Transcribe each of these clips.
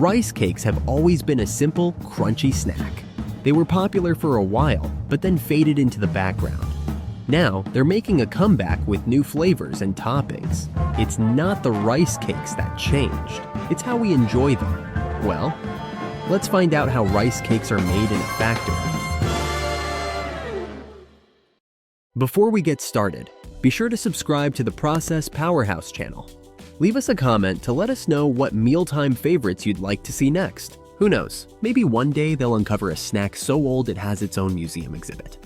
Rice cakes have always been a simple, crunchy snack. They were popular for a while, but then faded into the background. Now, they're making a comeback with new flavors and toppings. It's not the rice cakes that changed, it's how we enjoy them. Well, let's find out how rice cakes are made in a factory. Before we get started, be sure to subscribe to the Process Powerhouse channel. Leave us a comment to let us know what mealtime favorites you'd like to see next. Who knows, maybe one day they'll uncover a snack so old it has its own museum exhibit.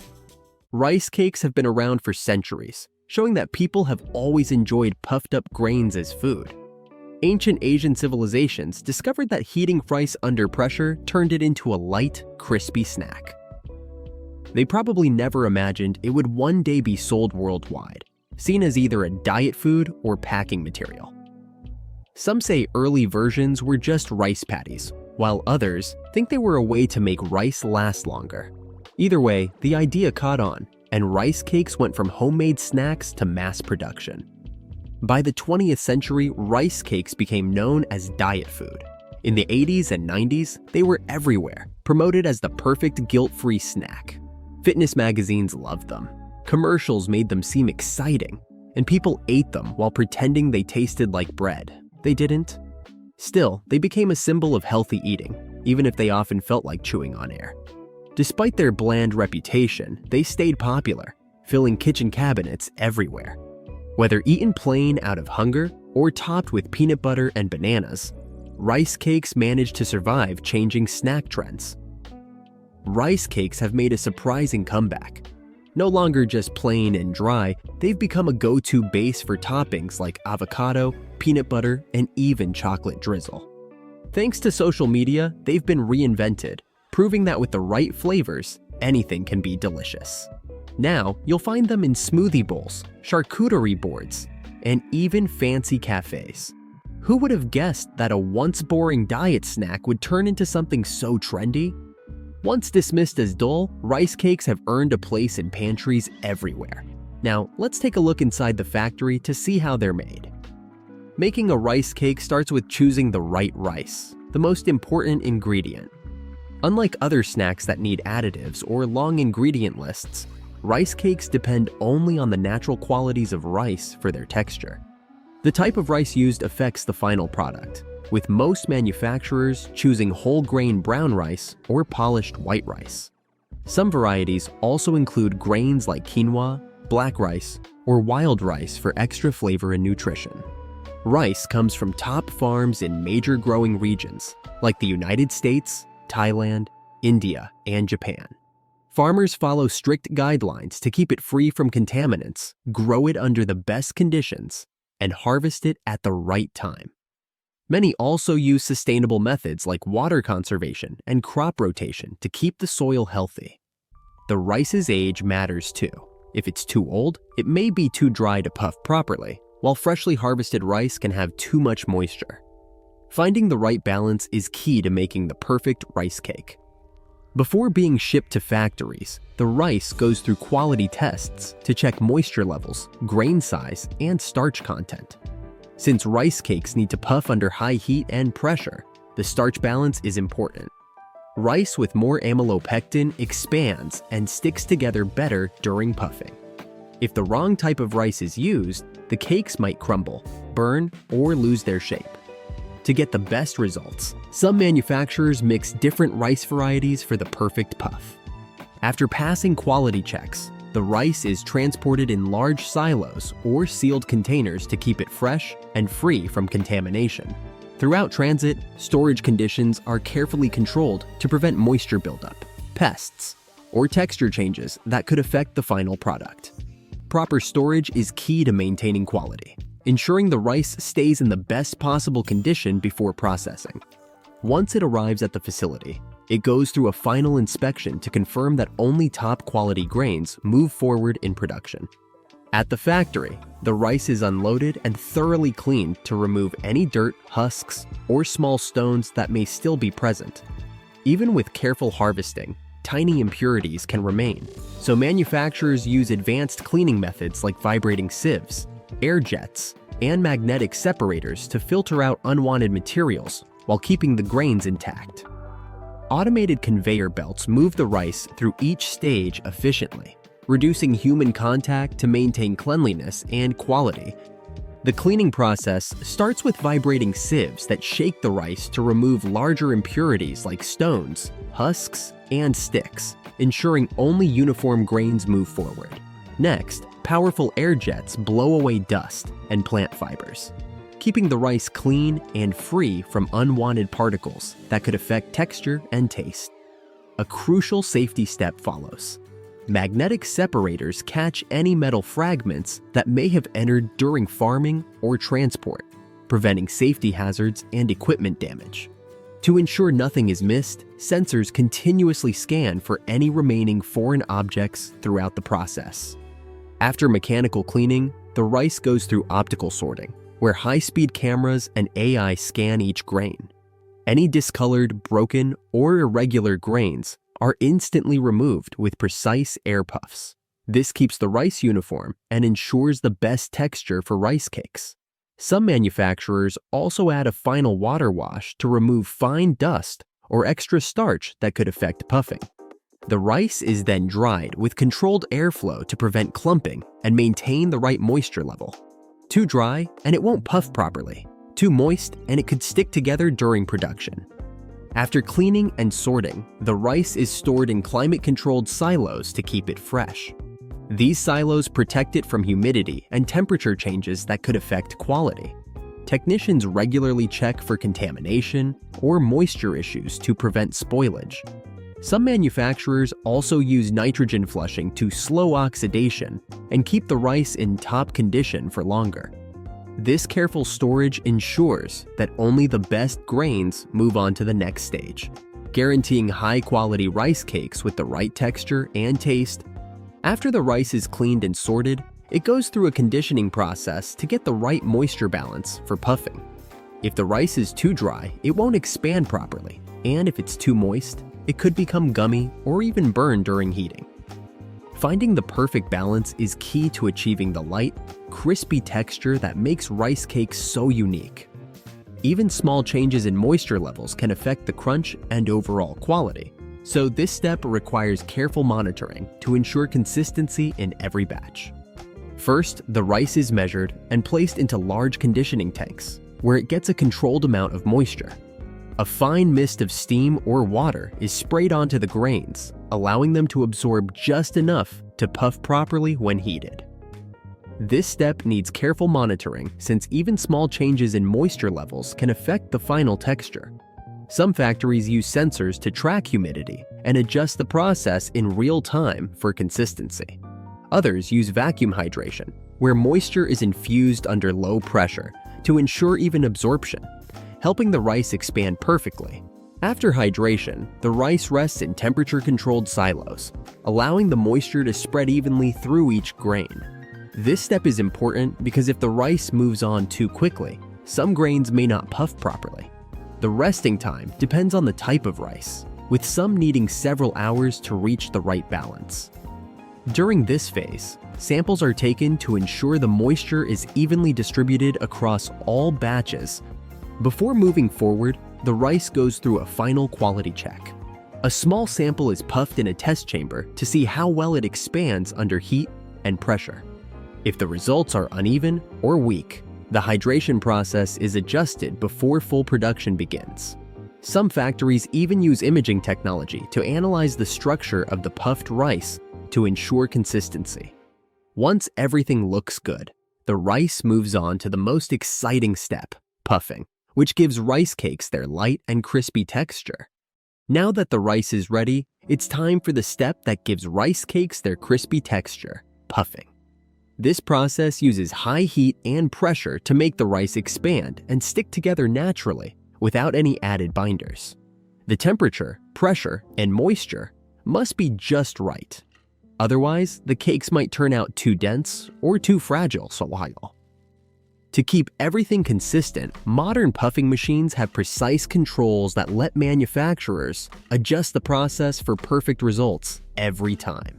Rice cakes have been around for centuries, showing that people have always enjoyed puffed up grains as food. Ancient Asian civilizations discovered that heating rice under pressure turned it into a light, crispy snack. They probably never imagined it would one day be sold worldwide, seen as either a diet food or packing material. Some say early versions were just rice patties, while others think they were a way to make rice last longer. Either way, the idea caught on, and rice cakes went from homemade snacks to mass production. By the 20th century, rice cakes became known as diet food. In the 80s and 90s, they were everywhere, promoted as the perfect guilt-free snack. Fitness magazines loved them. Commercials made them seem exciting, and people ate them while pretending they tasted like bread. They didn't. Still, they became a symbol of healthy eating, even if they often felt like chewing on air. Despite their bland reputation, they stayed popular, filling kitchen cabinets everywhere. Whether eaten plain out of hunger or topped with peanut butter and bananas, rice cakes managed to survive changing snack trends. Rice cakes have made a surprising comeback. No longer just plain and dry, they've become a go-to base for toppings like avocado, peanut butter, and even chocolate drizzle. Thanks to social media, they've been reinvented, proving that with the right flavors, anything can be delicious. Now, you'll find them in smoothie bowls, charcuterie boards, and even fancy cafes. Who would have guessed that a once boring diet snack would turn into something so trendy? Once dismissed as dull, rice cakes have earned a place in pantries everywhere. Now, let's take a look inside the factory to see how they're made. Making a rice cake starts with choosing the right rice, the most important ingredient. Unlike other snacks that need additives or long ingredient lists, rice cakes depend only on the natural qualities of rice for their texture. The type of rice used affects the final product, with most manufacturers choosing whole grain brown rice or polished white rice. Some varieties also include grains like quinoa, black rice, or wild rice for extra flavor and nutrition. Rice comes from top farms in major growing regions like the United States, Thailand, India, and Japan. Farmers follow strict guidelines to keep it free from contaminants, grow it under the best conditions, and harvest it at the right time. Many also use sustainable methods like water conservation and crop rotation to keep the soil healthy. The rice's age matters too. If it's too old, it may be too dry to puff properly, while freshly harvested rice can have too much moisture. Finding the right balance is key to making the perfect rice cake. Before being shipped to factories, the rice goes through quality tests to check moisture levels, grain size, and starch content. Since rice cakes need to puff under high heat and pressure, the starch balance is important. Rice with more amylopectin expands and sticks together better during puffing. If the wrong type of rice is used, the cakes might crumble, burn, or lose their shape. To get the best results, some manufacturers mix different rice varieties for the perfect puff. After passing quality checks, the rice is transported in large silos or sealed containers to keep it fresh and free from contamination. Throughout transit, storage conditions are carefully controlled to prevent moisture buildup, pests, or texture changes that could affect the final product. Proper storage is key to maintaining quality, ensuring the rice stays in the best possible condition before processing. Once it arrives at the facility, it goes through a final inspection to confirm that only top-quality grains move forward in production. At the factory, the rice is unloaded and thoroughly cleaned to remove any dirt, husks, or small stones that may still be present. Even with careful harvesting, tiny impurities can remain, so manufacturers use advanced cleaning methods like vibrating sieves, air jets, and magnetic separators to filter out unwanted materials while keeping the grains intact. Automated conveyor belts move the rice through each stage efficiently, reducing human contact to maintain cleanliness and quality. The cleaning process starts with vibrating sieves that shake the rice to remove larger impurities like stones, husks, and sticks, ensuring only uniform grains move forward. Next, powerful air jets blow away dust and plant fibers, keeping the rice clean and free from unwanted particles that could affect texture and taste. A crucial safety step follows. Magnetic separators catch any metal fragments that may have entered during farming or transport, preventing safety hazards and equipment damage. To ensure nothing is missed, sensors continuously scan for any remaining foreign objects throughout the process. After mechanical cleaning, the rice goes through optical sorting, where high-speed cameras and AI scan each grain. Any discolored, broken, or irregular grains are instantly removed with precise air puffs. This keeps the rice uniform and ensures the best texture for rice cakes. Some manufacturers also add a final water wash to remove fine dust or extra starch that could affect puffing. The rice is then dried with controlled airflow to prevent clumping and maintain the right moisture level. Too dry and it won't puff properly. Too moist and it could stick together during production. After cleaning and sorting, the rice is stored in climate-controlled silos to keep it fresh. These silos protect it from humidity and temperature changes that could affect quality. Technicians regularly check for contamination or moisture issues to prevent spoilage. Some manufacturers also use nitrogen flushing to slow oxidation and keep the rice in top condition for longer. This careful storage ensures that only the best grains move on to the next stage, guaranteeing high-quality rice cakes with the right texture and taste. After the rice is cleaned and sorted, it goes through a conditioning process to get the right moisture balance for puffing. If the rice is too dry, it won't expand properly, and if it's too moist, it could become gummy or even burn during heating. Finding the perfect balance is key to achieving the light, crispy texture that makes rice cakes so unique. Even small changes in moisture levels can affect the crunch and overall quality, so this step requires careful monitoring to ensure consistency in every batch. First, the rice is measured and placed into large conditioning tanks, where it gets a controlled amount of moisture. A fine mist of steam or water is sprayed onto the grains, allowing them to absorb just enough to puff properly when heated. This step needs careful monitoring since even small changes in moisture levels can affect the final texture. Some factories use sensors to track humidity and adjust the process in real time for consistency. Others use vacuum hydration, where moisture is infused under low pressure to ensure even absorption, helping the rice expand perfectly. After hydration, the rice rests in temperature-controlled silos, allowing the moisture to spread evenly through each grain. This step is important because if the rice moves on too quickly, some grains may not puff properly. The resting time depends on the type of rice, with some needing several hours to reach the right balance. During this phase, samples are taken to ensure the moisture is evenly distributed across all batches. Before moving forward, the rice goes through a final quality check. A small sample is puffed in a test chamber to see how well it expands under heat and pressure. If the results are uneven or weak, the hydration process is adjusted before full production begins. Some factories even use imaging technology to analyze the structure of the puffed rice to ensure consistency. Once everything looks good, the rice moves on to the most exciting step, puffing, which gives rice cakes their light and crispy texture. Now that the rice is ready, it's time for the step that gives rice cakes their crispy texture, puffing. This process uses high heat and pressure to make the rice expand and stick together naturally without any added binders. The temperature, pressure, and moisture must be just right. Otherwise, the cakes might turn out too dense or too fragile for a while. To keep everything consistent, modern puffing machines have precise controls that let manufacturers adjust the process for perfect results every time.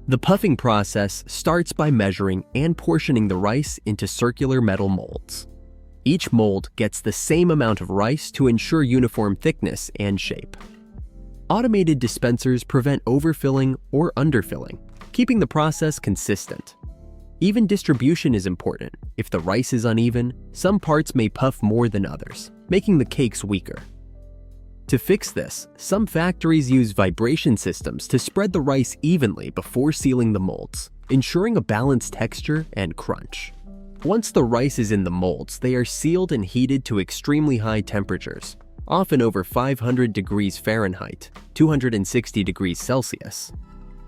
The puffing process starts by measuring and portioning the rice into circular metal molds. Each mold gets the same amount of rice to ensure uniform thickness and shape. Automated dispensers prevent overfilling or underfilling, keeping the process consistent. Even distribution is important. If the rice is uneven, some parts may puff more than others, making the cakes weaker. To fix this, some factories use vibration systems to spread the rice evenly before sealing the molds, ensuring a balanced texture and crunch. Once the rice is in the molds, they are sealed and heated to extremely high temperatures, often over 500 degrees Fahrenheit, 260 degrees Celsius.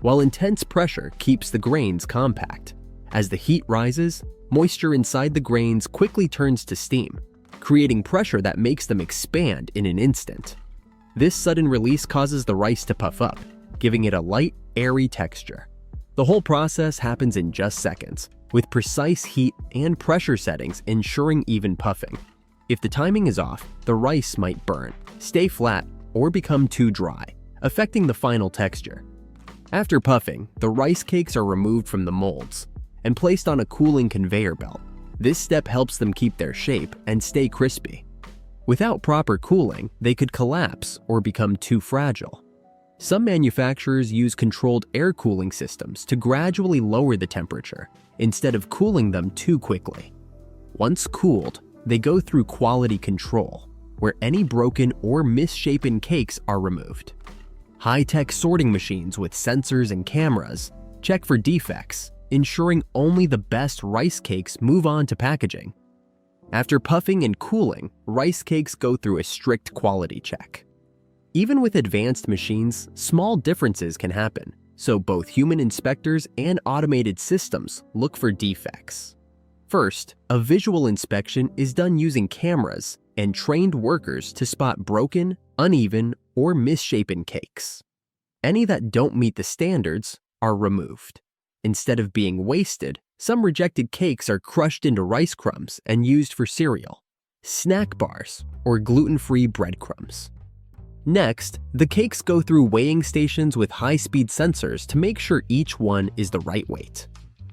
While intense pressure keeps the grains compact, as the heat rises, moisture inside the grains quickly turns to steam, creating pressure that makes them expand in an instant. This sudden release causes the rice to puff up, giving it a light, airy texture. The whole process happens in just seconds, with precise heat and pressure settings ensuring even puffing. If the timing is off, the rice might burn, stay flat, or become too dry, affecting the final texture. After puffing, the rice cakes are removed from the molds and placed on a cooling conveyor belt. This step helps them keep their shape and stay crispy. Without proper cooling, they could collapse or become too fragile. Some manufacturers use controlled air cooling systems to gradually lower the temperature instead of cooling them too quickly. Once cooled, they go through quality control, where any broken or misshapen cakes are removed. High-tech sorting machines with sensors and cameras check for defects, ensuring only the best rice cakes move on to packaging. After puffing and cooling, rice cakes go through a strict quality check. Even with advanced machines, small differences can happen, so both human inspectors and automated systems look for defects. First, a visual inspection is done using cameras and trained workers to spot broken, uneven, or misshapen cakes. Any that don't meet the standards are removed. Instead of being wasted, some rejected cakes are crushed into rice crumbs and used for cereal, snack bars, or gluten-free breadcrumbs. Next, the cakes go through weighing stations with high-speed sensors to make sure each one is the right weight.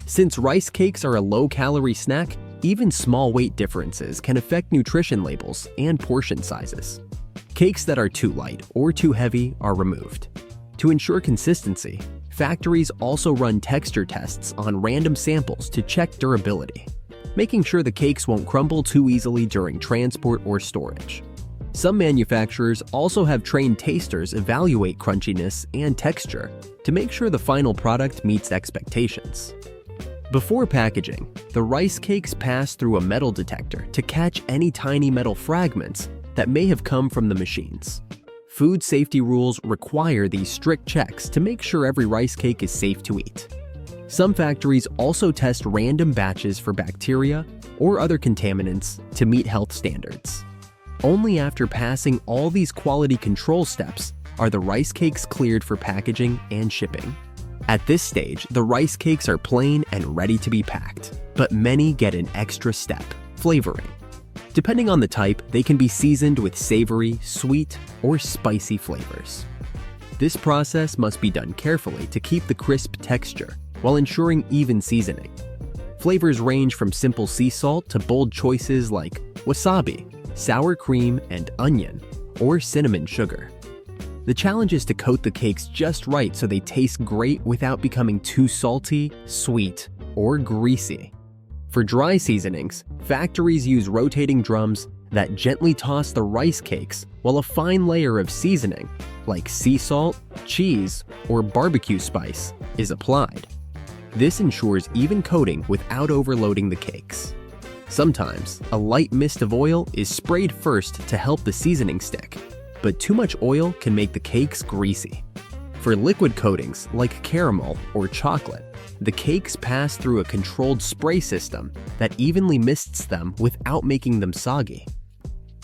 Since rice cakes are a low-calorie snack, even small weight differences can affect nutrition labels and portion sizes. Cakes that are too light or too heavy are removed. To ensure consistency, factories also run texture tests on random samples to check durability, making sure the cakes won't crumble too easily during transport or storage. Some manufacturers also have trained tasters evaluate crunchiness and texture to make sure the final product meets expectations. Before packaging, the rice cakes pass through a metal detector to catch any tiny metal fragments that may have come from the machines. Food safety rules require these strict checks to make sure every rice cake is safe to eat. Some factories also test random batches for bacteria or other contaminants to meet health standards. Only after passing all these quality control steps are the rice cakes cleared for packaging and shipping. At this stage, the rice cakes are plain and ready to be packed, but many get an extra step, flavoring. Depending on the type, they can be seasoned with savory, sweet, or spicy flavors. This process must be done carefully to keep the crisp texture while ensuring even seasoning. Flavors range from simple sea salt to bold choices like wasabi, sour cream and onion, or cinnamon sugar. The challenge is to coat the cakes just right so they taste great without becoming too salty, sweet, or greasy. For dry seasonings, factories use rotating drums that gently toss the rice cakes while a fine layer of seasoning, like sea salt, cheese, or barbecue spice, is applied. This ensures even coating without overloading the cakes. Sometimes, a light mist of oil is sprayed first to help the seasoning stick, but too much oil can make the cakes greasy. For liquid coatings like caramel or chocolate, the cakes pass through a controlled spray system that evenly mists them without making them soggy.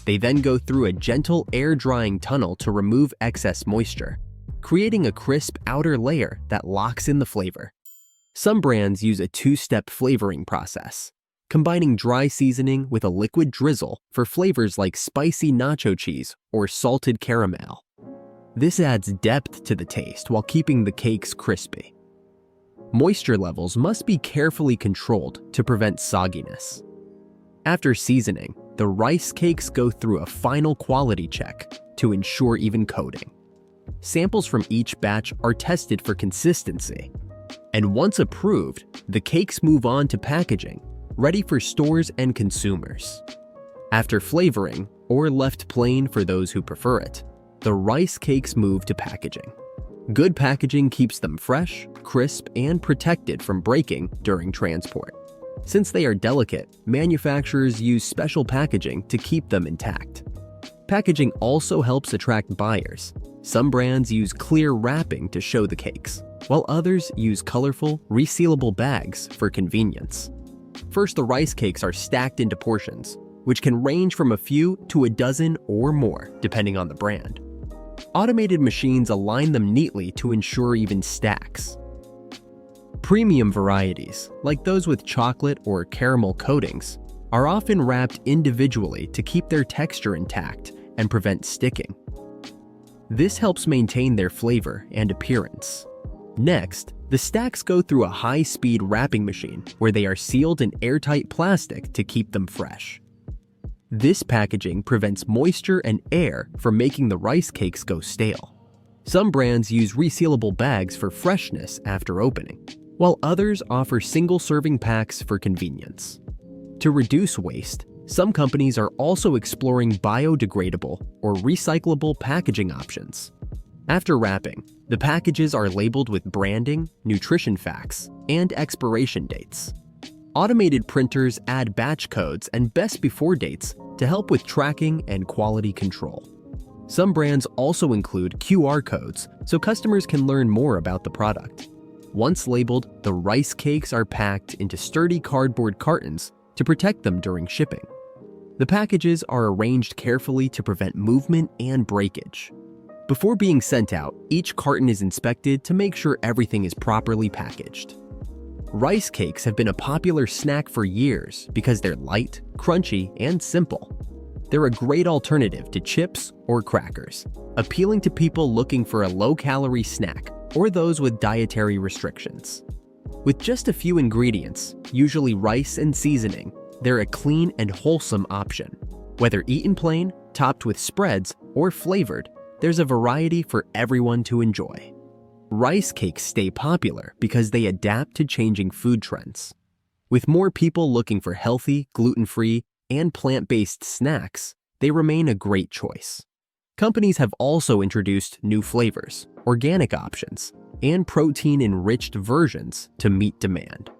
They then go through a gentle air-drying tunnel to remove excess moisture, creating a crisp outer layer that locks in the flavor. Some brands use a two-step flavoring process, combining dry seasoning with a liquid drizzle for flavors like spicy nacho cheese or salted caramel. This adds depth to the taste while keeping the cakes crispy. Moisture levels must be carefully controlled to prevent sogginess. After seasoning, the rice cakes go through a final quality check to ensure even coating. Samples from each batch are tested for consistency, and once approved, the cakes move on to packaging, ready for stores and consumers. After flavoring, or left plain for those who prefer it, the rice cakes move to packaging. Good packaging keeps them fresh, crisp, and protected from breaking during transport. Since they are delicate, manufacturers use special packaging to keep them intact. Packaging also helps attract buyers. Some brands use clear wrapping to show the cakes, while others use colorful, resealable bags for convenience. First, the rice cakes are stacked into portions, which can range from a few to a dozen or more, depending on the brand. Automated machines align them neatly to ensure even stacks. Premium varieties, like those with chocolate or caramel coatings, are often wrapped individually to keep their texture intact and prevent sticking. This helps maintain their flavor and appearance. Next, the stacks go through a high-speed wrapping machine where they are sealed in airtight plastic to keep them fresh. This packaging prevents moisture and air from making the rice cakes go stale. Some brands use resealable bags for freshness after opening, while others offer single-serving packs for convenience. To reduce waste, some companies are also exploring biodegradable or recyclable packaging options. After wrapping, the packages are labeled with branding, nutrition facts, and expiration dates. Automated printers add batch codes and best before dates to help with tracking and quality control. Some brands also include QR codes so customers can learn more about the product. Once labeled, the rice cakes are packed into sturdy cardboard cartons to protect them during shipping. The packages are arranged carefully to prevent movement and breakage. Before being sent out, each carton is inspected to make sure everything is properly packaged. Rice cakes have been a popular snack for years because they're light, crunchy, and simple. They're a great alternative to chips or crackers, appealing to people looking for a low-calorie snack or those with dietary restrictions. With just a few ingredients, usually rice and seasoning, they're a clean and wholesome option. Whether eaten plain, topped with spreads, or flavored, there's a variety for everyone to enjoy. Rice cakes stay popular because they adapt to changing food trends. With more people looking for healthy, gluten-free, and plant-based snacks, they remain a great choice. Companies have also introduced new flavors, organic options, and protein-enriched versions to meet demand.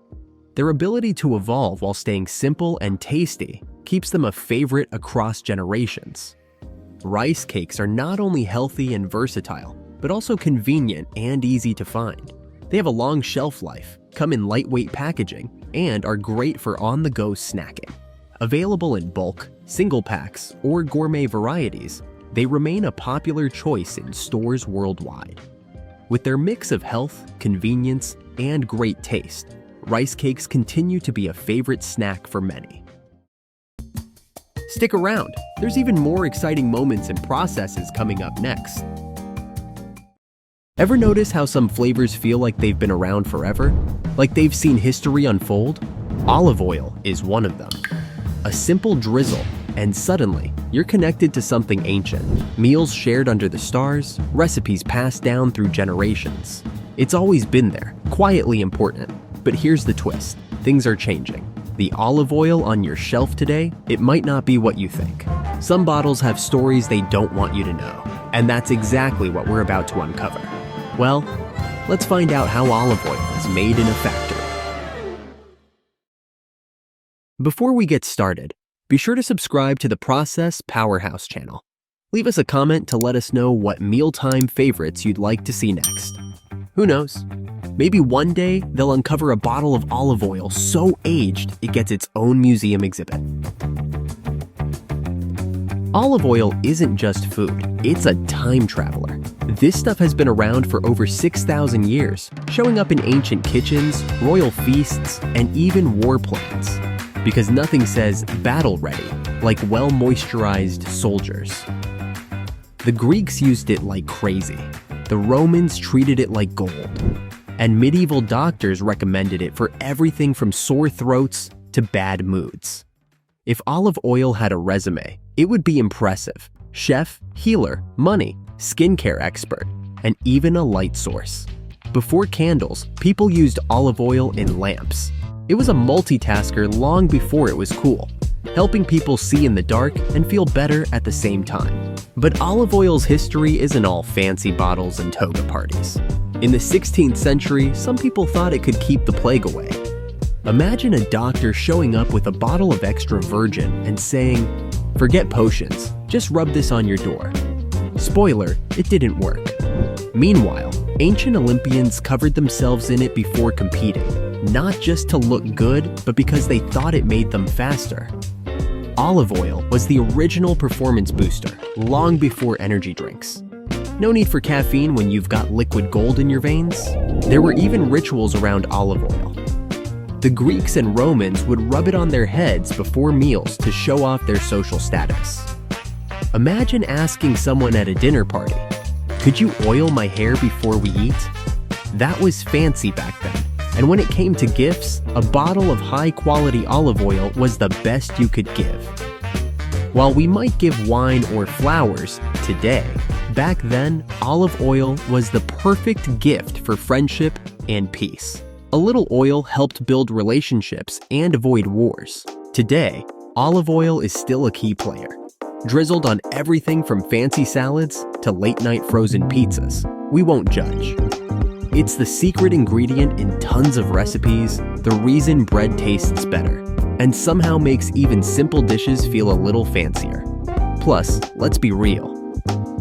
Their ability to evolve while staying simple and tasty keeps them a favorite across generations. Rice cakes are not only healthy and versatile, but also convenient and easy to find. They have a long shelf life, come in lightweight packaging, and are great for on-the-go snacking. Available in bulk, single packs, or gourmet varieties, they remain a popular choice in stores worldwide. With their mix of health, convenience, and great taste, rice cakes continue to be a favorite snack for many. Stick around, there's even more exciting moments and processes coming up next. Ever notice how some flavors feel like they've been around forever? Like they've seen history unfold? Olive oil is one of them. A simple drizzle, and suddenly, you're connected to something ancient. Meals shared under the stars, recipes passed down through generations. It's always been there, quietly important. But here's the twist. Things are changing. The olive oil on your shelf today, it might not be what you think. Some bottles have stories they don't want you to know, and that's exactly what we're about to uncover. Well, let's find out how olive oil is made in a factory. Before we get started, be sure to subscribe to the Process Powerhouse channel. Leave us a comment to let us know what mealtime favorites you'd like to see next. Who knows? Maybe one day they'll uncover a bottle of olive oil so aged it gets its own museum exhibit. Olive oil isn't just food, it's a time traveler. This stuff has been around for over 6,000 years, showing up in ancient kitchens, royal feasts, and even war plans. Because nothing says battle ready like well-moisturized soldiers. The Greeks used it like crazy. The Romans treated it like gold. And medieval doctors recommended it for everything from sore throats to bad moods. If olive oil had a resume, it would be impressive. Chef, healer, money, skincare expert, and even a light source. Before candles, people used olive oil in lamps. It was a multitasker long before it was cool, helping people see in the dark and feel better at the same time. But olive oil's history isn't all fancy bottles and toga parties. In the 16th century, some people thought it could keep the plague away. Imagine a doctor showing up with a bottle of extra virgin and saying, "Forget potions, just rub this on your door." Spoiler, it didn't work. Meanwhile, ancient Olympians covered themselves in it before competing, not just to look good, but because they thought it made them faster. Olive oil was the original performance booster, long before energy drinks. No need for caffeine when you've got liquid gold in your veins. There were even rituals around olive oil. The Greeks and Romans would rub it on their heads before meals to show off their social status. Imagine asking someone at a dinner party, "Could you oil my hair before we eat?" That was fancy back then. And when it came to gifts, a bottle of high-quality olive oil was the best you could give. While we might give wine or flowers today, back then, olive oil was the perfect gift for friendship and peace. A little oil helped build relationships and avoid wars. Today, olive oil is still a key player. Drizzled on everything from fancy salads to late-night frozen pizzas, we won't judge. It's the secret ingredient in tons of recipes, the reason bread tastes better, and somehow makes even simple dishes feel a little fancier. Plus, let's be real.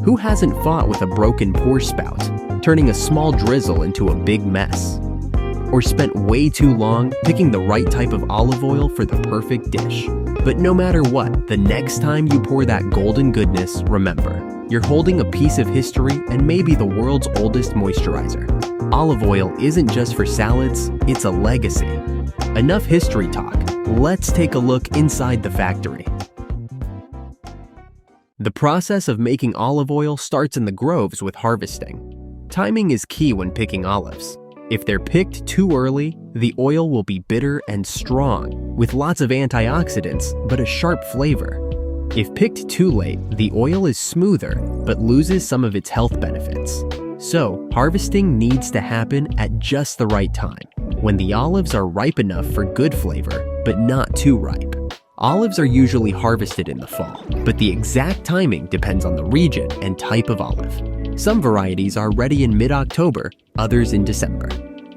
Who hasn't fought with a broken pour spout, turning a small drizzle into a big mess? Or spent way too long picking the right type of olive oil for the perfect dish? But no matter what, the next time you pour that golden goodness, remember, you're holding a piece of history and maybe the world's oldest moisturizer. Olive oil isn't just for salads, it's a legacy. Enough history talk. Let's take a look inside the factory. The process of making olive oil starts in the groves with harvesting. Timing is key when picking olives. If they're picked too early, the oil will be bitter and strong, with lots of antioxidants, but a sharp flavor. If picked too late, the oil is smoother, but loses some of its health benefits. So, harvesting needs to happen at just the right time, when the olives are ripe enough for good flavor, but not too ripe. Olives are usually harvested in the fall, but the exact timing depends on the region and type of olive. Some varieties are ready in mid-October, others in December.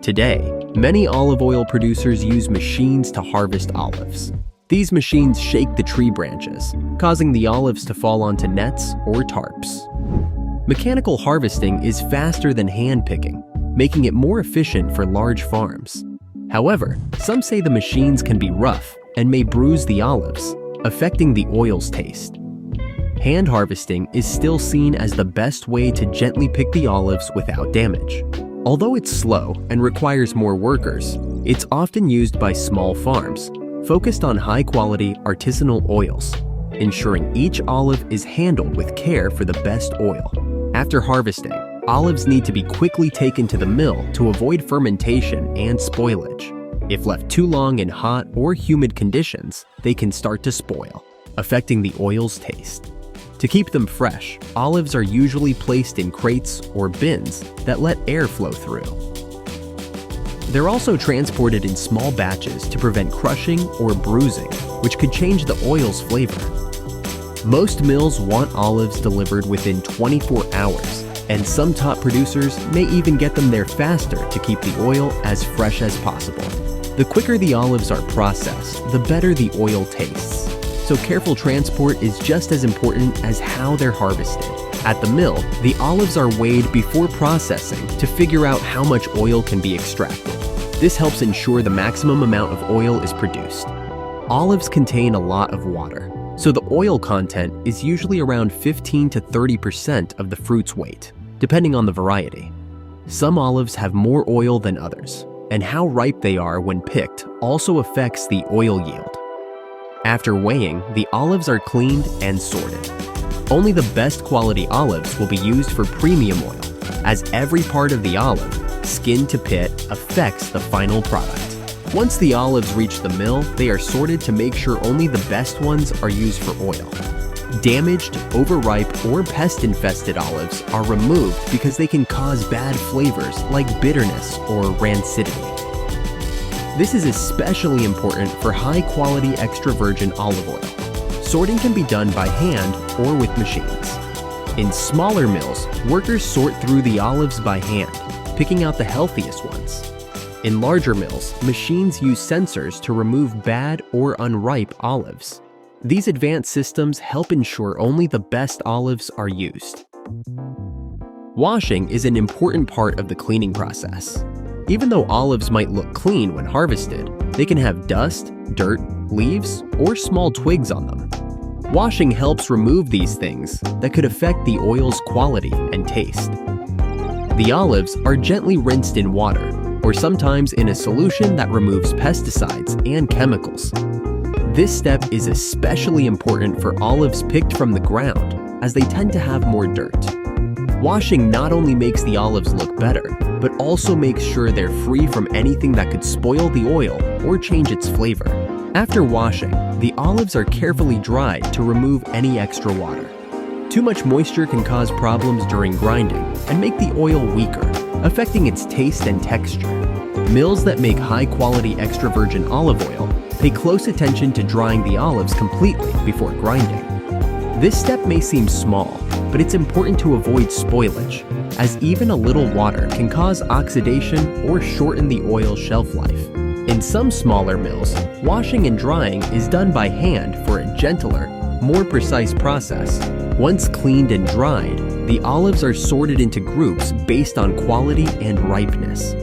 Today, many olive oil producers use machines to harvest olives. These machines shake the tree branches, causing the olives to fall onto nets or tarps. Mechanical harvesting is faster than hand picking, making it more efficient for large farms. However, some say the machines can be rough and may bruise the olives, affecting the oil's taste. Hand harvesting is still seen as the best way to gently pick the olives without damage. Although it's slow and requires more workers, it's often used by small farms, focused on high-quality artisanal oils, ensuring each olive is handled with care for the best oil. After harvesting, olives need to be quickly taken to the mill to avoid fermentation and spoilage. If left too long in hot or humid conditions, they can start to spoil, affecting the oil's taste. To keep them fresh, olives are usually placed in crates or bins that let air flow through. They're also transported in small batches to prevent crushing or bruising, which could change the oil's flavor. Most mills want olives delivered within 24 hours, and some top producers may even get them there faster to keep the oil as fresh as possible. The quicker the olives are processed, the better the oil tastes. So careful transport is just as important as how they're harvested. At the mill, the olives are weighed before processing to figure out how much oil can be extracted. This helps ensure the maximum amount of oil is produced. Olives contain a lot of water, so the oil content is usually around 15 to 30% of the fruit's weight, depending on the variety. Some olives have more oil than others, and how ripe they are when picked also affects the oil yield. After weighing, the olives are cleaned and sorted. Only the best quality olives will be used for premium oil, as every part of the olive, skin to pit, affects the final product. Once the olives reach the mill, they are sorted to make sure only the best ones are used for oil. Damaged, overripe, or pest-infested olives are removed because they can cause bad flavors like bitterness or rancidity. This is especially important for high-quality extra virgin olive oil. Sorting can be done by hand or with machines. In smaller mills, workers sort through the olives by hand, picking out the healthiest ones. In larger mills, machines use sensors to remove bad or unripe olives. These advanced systems help ensure only the best olives are used. Washing is an important part of the cleaning process. Even though olives might look clean when harvested, they can have dust, dirt, leaves, or small twigs on them. Washing helps remove these things that could affect the oil's quality and taste. The olives are gently rinsed in water, or sometimes in a solution that removes pesticides and chemicals. This step is especially important for olives picked from the ground, as they tend to have more dirt. Washing not only makes the olives look better, but also makes sure they're free from anything that could spoil the oil or change its flavor. After washing, the olives are carefully dried to remove any extra water. Too much moisture can cause problems during grinding and make the oil weaker, affecting its taste and texture. Mills that make high-quality extra virgin olive oil pay close attention to drying the olives completely before grinding. This step may seem small, but it's important to avoid spoilage, as even a little water can cause oxidation or shorten the oil's shelf life. In some smaller mills, washing and drying is done by hand for a gentler, more precise process. Once cleaned and dried, the olives are sorted into groups based on quality and ripeness.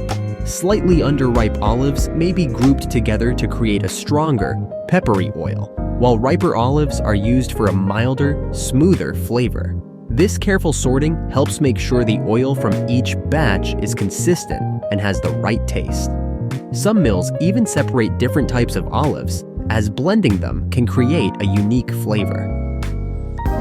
Slightly underripe olives may be grouped together to create a stronger, peppery oil, while riper olives are used for a milder, smoother flavor. This careful sorting helps make sure the oil from each batch is consistent and has the right taste. Some mills even separate different types of olives, as blending them can create a unique flavor.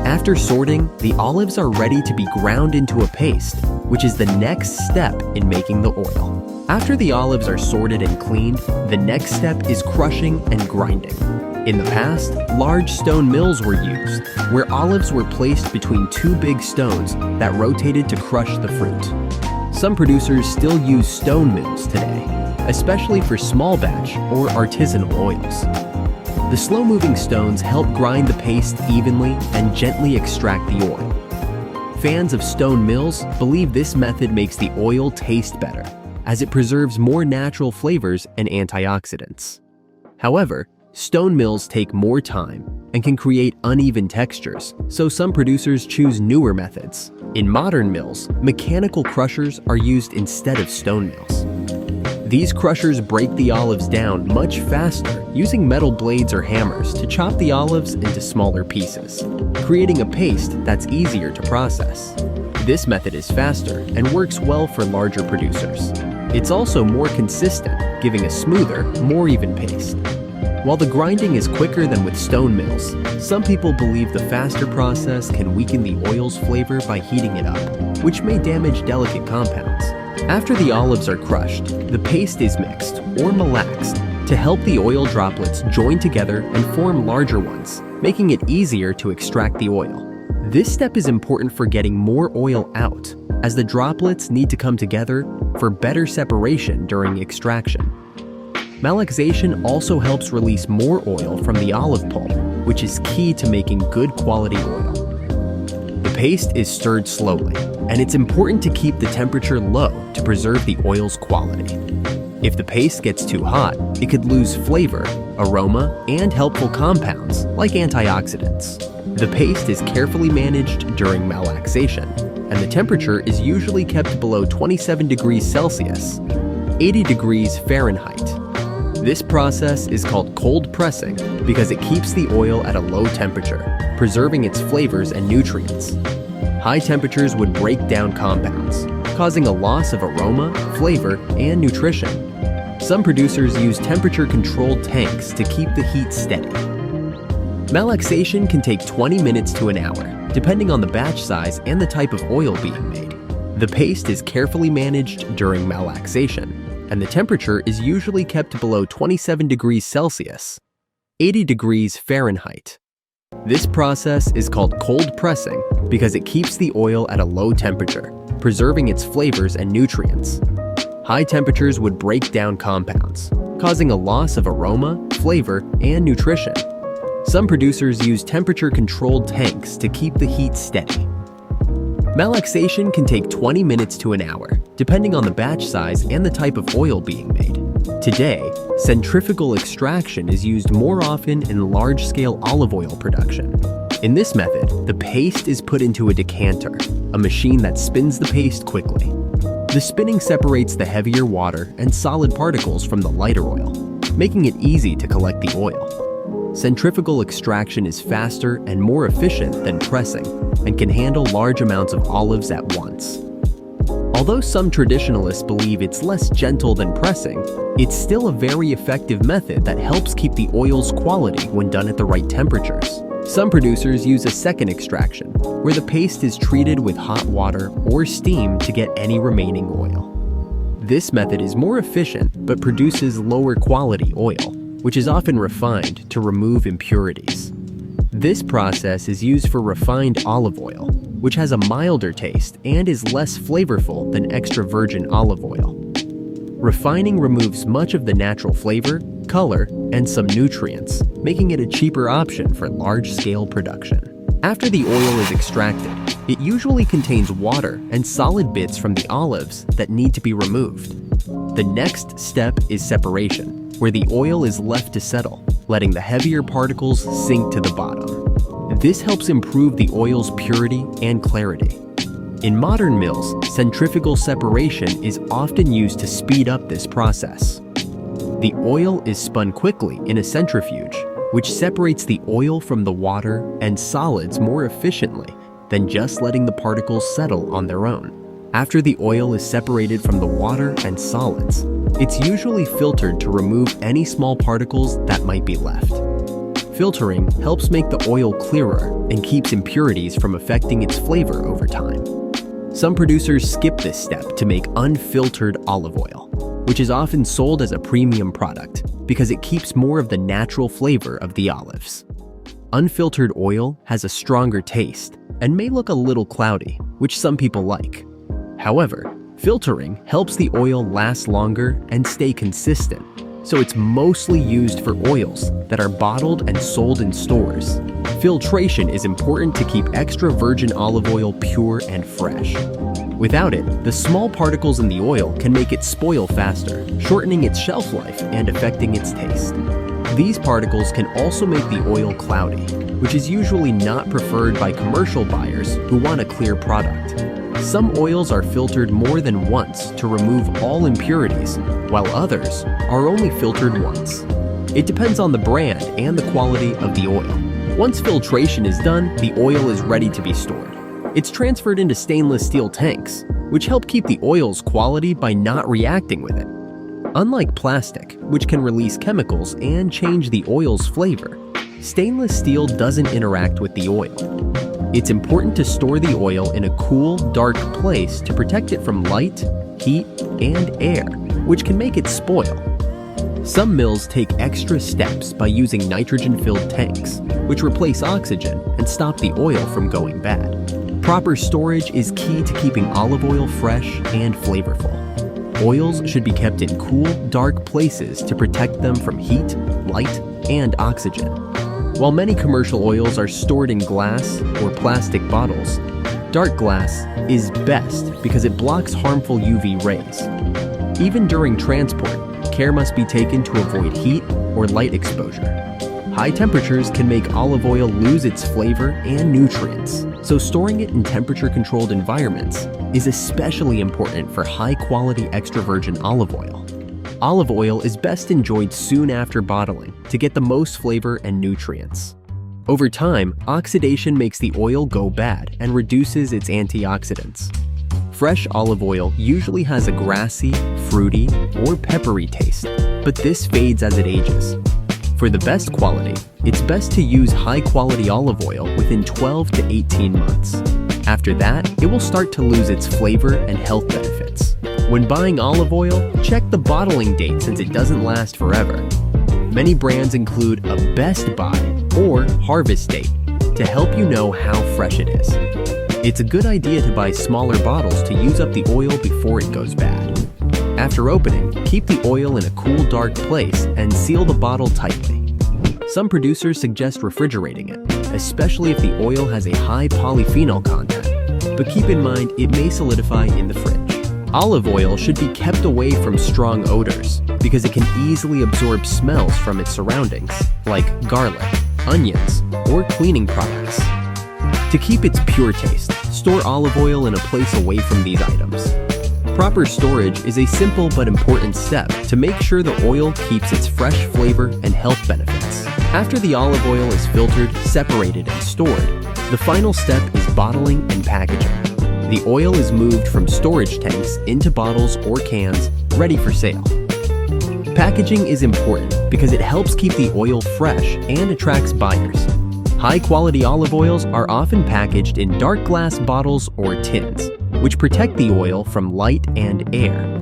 After sorting, the olives are ready to be ground into a paste, which is the next step in making the oil. After the olives are sorted and cleaned, the next step is crushing and grinding. In the past, large stone mills were used, where olives were placed between two big stones that rotated to crush the fruit. Some producers still use stone mills today, especially for small batch or artisanal oils. The slow-moving stones help grind the paste evenly and gently extract the oil. Fans of stone mills believe this method makes the oil taste better, as it preserves more natural flavors and antioxidants. However, stone mills take more time and can create uneven textures, so some producers choose newer methods. In modern mills, mechanical crushers are used instead of stone mills. These crushers break the olives down much faster using metal blades or hammers to chop the olives into smaller pieces, creating a paste that's easier to process. This method is faster and works well for larger producers. It's also more consistent, giving a smoother, more even paste. While the grinding is quicker than with stone mills, some people believe the faster process can weaken the oil's flavor by heating it up, which may damage delicate compounds. After the olives are crushed, the paste is mixed or malaxed to help the oil droplets join together and form larger ones, making it easier to extract the oil. This step is important for getting more oil out, as the droplets need to come together for better separation during extraction. Malaxation also helps release more oil from the olive pulp, which is key to making good quality oil. The paste is stirred slowly, and it's important to keep the temperature low to preserve the oil's quality. If the paste gets too hot, it could lose flavor, aroma, and helpful compounds like antioxidants. The paste is carefully managed during malaxation, and the temperature is usually kept below 27 degrees Celsius, 80 degrees Fahrenheit. This process is called cold pressing because it keeps the oil at a low temperature, preserving its flavors and nutrients. High temperatures would break down compounds, causing a loss of aroma, flavor, and nutrition. Some producers use temperature-controlled tanks to keep the heat steady. Malaxation can take 20 minutes to an hour, depending on the batch size and the type of oil being made. The paste is carefully managed during malaxation, and the temperature is usually kept below 27 degrees Celsius, 80 degrees Fahrenheit. This process is called cold pressing because it keeps the oil at a low temperature, preserving its flavors and nutrients. High temperatures would break down compounds, causing a loss of aroma, flavor, and nutrition. Some producers use temperature-controlled tanks to keep the heat steady. Malaxation can take 20 minutes to an hour, depending on the batch size and the type of oil being made. Today, centrifugal extraction is used more often in large-scale olive oil production. In this method, the paste is put into a decanter, a machine that spins the paste quickly. The spinning separates the heavier water and solid particles from the lighter oil, making it easy to collect the oil. Centrifugal extraction is faster and more efficient than pressing and can handle large amounts of olives at once. Although some traditionalists believe it's less gentle than pressing, it's still a very effective method that helps keep the oil's quality when done at the right temperatures. Some producers use a second extraction, where the paste is treated with hot water or steam to get any remaining oil. This method is more efficient but produces lower quality oil, which is often refined to remove impurities. This process is used for refined olive oil, which has a milder taste and is less flavorful than extra virgin olive oil. Refining removes much of the natural flavor, color, and some nutrients, making it a cheaper option for large-scale production. After the oil is extracted, it usually contains water and solid bits from the olives that need to be removed. The next step is separation, where the oil is left to settle, letting the heavier particles sink to the bottom. This helps improve the oil's purity and clarity. In modern mills, centrifugal separation is often used to speed up this process. The oil is spun quickly in a centrifuge, which separates the oil from the water and solids more efficiently than just letting the particles settle on their own. After the oil is separated from the water and solids, it's usually filtered to remove any small particles that might be left. Filtering helps make the oil clearer and keeps impurities from affecting its flavor over time. Some producers skip this step to make unfiltered olive oil, which is often sold as a premium product because it keeps more of the natural flavor of the olives. Unfiltered oil has a stronger taste and may look a little cloudy, which some people like. However, filtering helps the oil last longer and stay consistent, so it's mostly used for oils that are bottled and sold in stores. Filtration is important to keep extra virgin olive oil pure and fresh. Without it, the small particles in the oil can make it spoil faster, shortening its shelf life and affecting its taste. These particles can also make the oil cloudy, which is usually not preferred by commercial buyers who want a clear product. Some oils are filtered more than once to remove all impurities, while others are only filtered once. It depends on the brand and the quality of the oil. Once filtration is done, the oil is ready to be stored. It's transferred into stainless steel tanks, which help keep the oil's quality by not reacting with it. Unlike plastic, which can release chemicals and change the oil's flavor, stainless steel doesn't interact with the oil. It's important to store the oil in a cool, dark place to protect it from light, heat, and air, which can make it spoil. Some mills take extra steps by using nitrogen-filled tanks, which replace oxygen and stop the oil from going bad. Proper storage is key to keeping olive oil fresh and flavorful. Oils should be kept in cool, dark places to protect them from heat, light, and oxygen. While many commercial oils are stored in glass or plastic bottles, dark glass is best because it blocks harmful UV rays. Even during transport, care must be taken to avoid heat or light exposure. High temperatures can make olive oil lose its flavor and nutrients, so storing it in temperature-controlled environments is especially important for high-quality extra virgin olive oil. Olive oil is best enjoyed soon after bottling to get the most flavor and nutrients. Over time, oxidation makes the oil go bad and reduces its antioxidants. Fresh olive oil usually has a grassy, fruity, or peppery taste, but this fades as it ages. For the best quality, it's best to use high-quality olive oil within 12 to 18 months. After that, it will start to lose its flavor and health benefits. When buying olive oil, check the bottling date since it doesn't last forever. Many brands include a best by or harvest date to help you know how fresh it is. It's a good idea to buy smaller bottles to use up the oil before it goes bad. After opening, keep the oil in a cool, dark place and seal the bottle tightly. Some producers suggest refrigerating it, especially if the oil has a high polyphenol content, but keep in mind it may solidify in the fridge. Olive oil should be kept away from strong odors because it can easily absorb smells from its surroundings, like garlic, onions, or cleaning products. To keep its pure taste, store olive oil in a place away from these items. Proper storage is a simple but important step to make sure the oil keeps its fresh flavor and health benefits. After the olive oil is filtered, separated, and stored, the final step is bottling and packaging. The oil is moved from storage tanks into bottles or cans, ready for sale. Packaging is important because it helps keep the oil fresh and attracts buyers. High-quality olive oils are often packaged in dark glass bottles or tins, which protect the oil from light and air.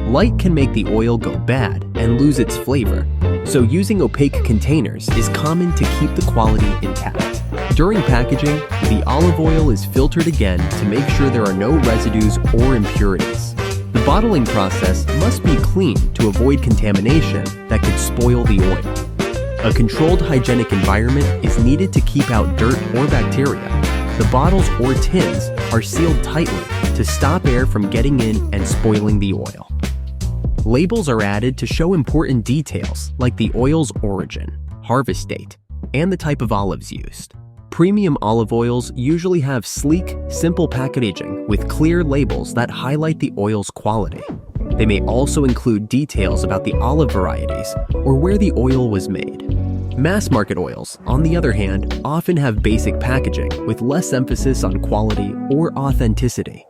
Light can make the oil go bad and lose its flavor, so using opaque containers is common to keep the quality intact. During packaging, the olive oil is filtered again to make sure there are no residues or impurities. The bottling process must be clean to avoid contamination that could spoil the oil. A controlled hygienic environment is needed to keep out dirt or bacteria. The bottles or tins are sealed tightly to stop air from getting in and spoiling the oil. Labels are added to show important details like the oil's origin, harvest date, and the type of olives used. Premium olive oils usually have sleek, simple packaging with clear labels that highlight the oil's quality. They may also include details about the olive varieties or where the oil was made. Mass-market oils, on the other hand, often have basic packaging with less emphasis on quality or authenticity.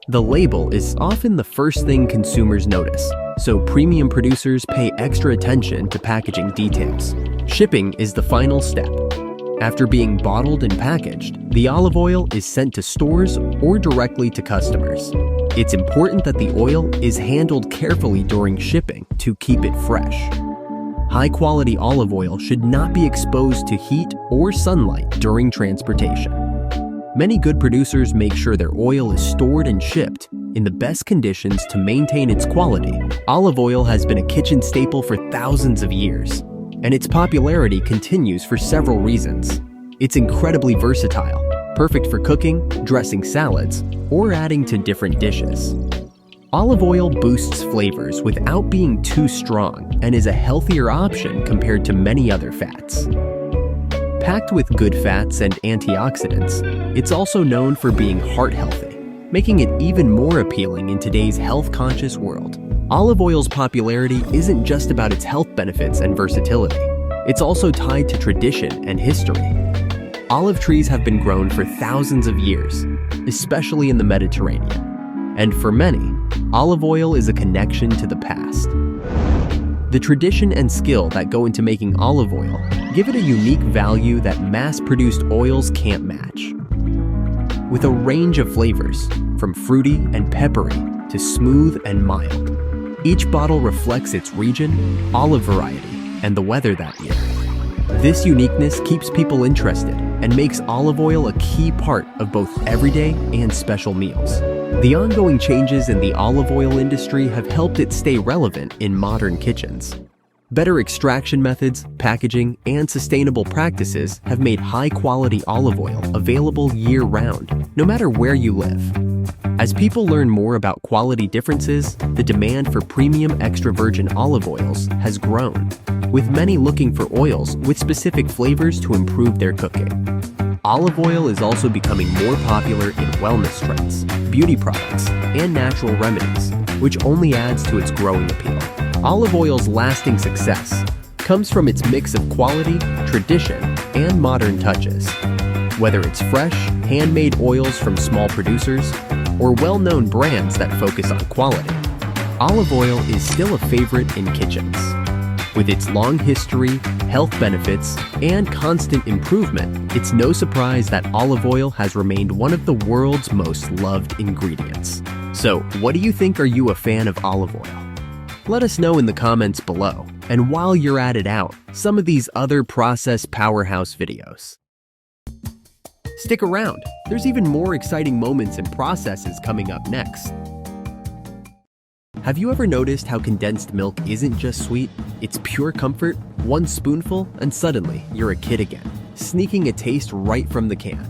The label is often the first thing consumers notice, so premium producers pay extra attention to packaging details. Shipping is the final step. After being bottled and packaged, the olive oil is sent to stores or directly to customers. It's important that the oil is handled carefully during shipping to keep it fresh. High-quality olive oil should not be exposed to heat or sunlight during transportation. Many good producers make sure their oil is stored and shipped in the best conditions to maintain its quality. Olive oil has been a kitchen staple for thousands of years, and its popularity continues for several reasons. It's incredibly versatile, perfect for cooking, dressing salads, or adding to different dishes. Olive oil boosts flavors without being too strong and is a healthier option compared to many other fats. Packed with good fats and antioxidants, it's also known for being heart-healthy, making it even more appealing in today's health-conscious world. Olive oil's popularity isn't just about its health benefits and versatility. It's also tied to tradition and history. Olive trees have been grown for thousands of years, especially in the Mediterranean. And for many, olive oil is a connection to the past. The tradition and skill that go into making olive oil give it a unique value that mass-produced oils can't match. With a range of flavors, from fruity and peppery to smooth and mild, each bottle reflects its region, olive variety, and the weather that year. This uniqueness keeps people interested and makes olive oil a key part of both everyday and special meals. The ongoing changes in the olive oil industry have helped it stay relevant in modern kitchens. Better extraction methods, packaging, and sustainable practices have made high-quality olive oil available year-round, no matter where you live. As people learn more about quality differences, the demand for premium extra virgin olive oils has grown, with many looking for oils with specific flavors to improve their cooking. Olive oil is also becoming more popular in wellness trends, beauty products, and natural remedies, which only adds to its growing appeal. Olive oil's lasting success comes from its mix of quality, tradition, and modern touches. Whether it's fresh, handmade oils from small producers, or well-known brands that focus on quality, olive oil is still a favorite in kitchens. With its long history, health benefits, and constant improvement, it's no surprise that olive oil has remained one of the world's most loved ingredients. So, what do you think? Are you a fan of olive oil? Let us know in the comments below. And while you're at it out, some of these other Process Powerhouse videos. Stick around, there's even more exciting moments and processes coming up next. Have you ever noticed how condensed milk isn't just sweet? It's pure comfort, one spoonful, and suddenly you're a kid again, sneaking a taste right from the can.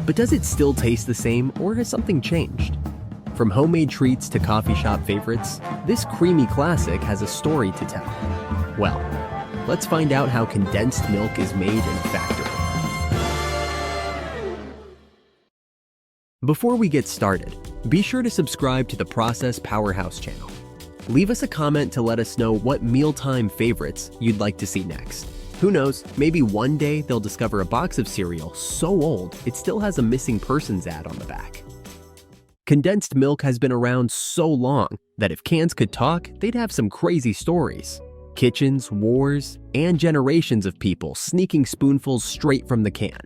But does it still taste the same, or has something changed? From homemade treats to coffee shop favorites, this creamy classic has a story to tell. Well, let's find out how condensed milk is made in a factory. Before we get started, be sure to subscribe to the Process Powerhouse channel. Leave us a comment to let us know what mealtime favorites you'd like to see next. Who knows, maybe one day they'll discover a box of cereal so old it still has a missing persons ad on the back. Condensed milk has been around so long that if cans could talk, they'd have some crazy stories. Kitchens, wars, and generations of people sneaking spoonfuls straight from the can.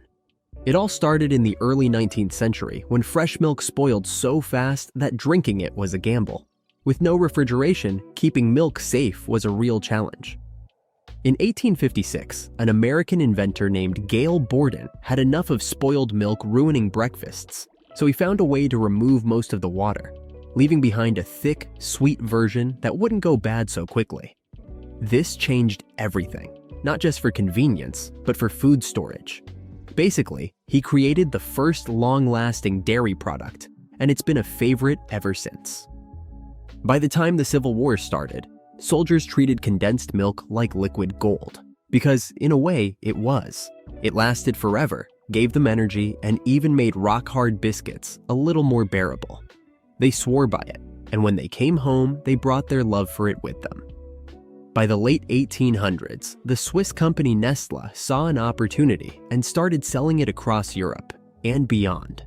It all started in the early 19th century when fresh milk spoiled so fast that drinking it was a gamble. With no refrigeration, keeping milk safe was a real challenge. In 1856, an American inventor named Gale Borden had enough of spoiled milk ruining breakfasts, so he found a way to remove most of the water, leaving behind a thick, sweet version that wouldn't go bad so quickly. This changed everything, not just for convenience, but for food storage. Basically, he created the first long-lasting dairy product, and it's been a favorite ever since. By the time the Civil War started, soldiers treated condensed milk like liquid gold, because in a way, it was. It lasted forever, gave them energy, and even made rock-hard biscuits a little more bearable. They swore by it, and when they came home, they brought their love for it with them. By the late 1800s, the Swiss company Nestlé saw an opportunity and started selling it across Europe and beyond.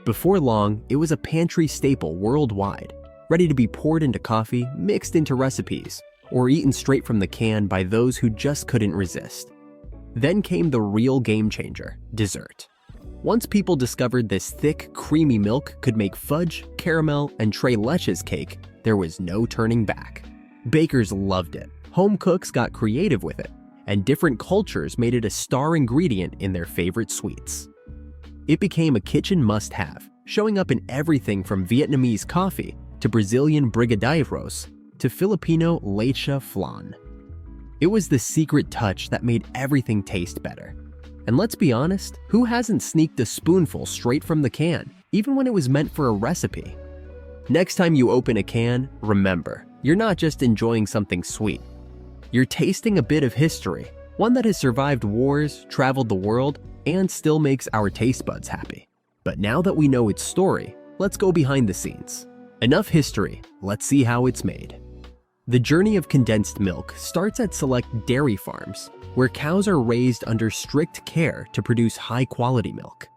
Before long, it was a pantry staple worldwide, ready to be poured into coffee, mixed into recipes, or eaten straight from the can by those who just couldn't resist. Then came the real game changer, dessert. Once people discovered this thick, creamy milk could make fudge, caramel, and tres leches cake, there was no turning back. Bakers loved it. Home cooks got creative with it, and different cultures made it a star ingredient in their favorite sweets. It became a kitchen must-have, showing up in everything from Vietnamese coffee to Brazilian brigadeiros to Filipino leche flan. It was the secret touch that made everything taste better. And let's be honest, who hasn't sneaked a spoonful straight from the can, even when it was meant for a recipe? Next time you open a can, remember, you're not just enjoying something sweet. You're tasting a bit of history, one that has survived wars, traveled the world, and still makes our taste buds happy. But now that we know its story, let's go behind the scenes. Enough history, let's see how it's made. The journey of condensed milk starts at select dairy farms, where cows are raised under strict care to produce high-quality milk.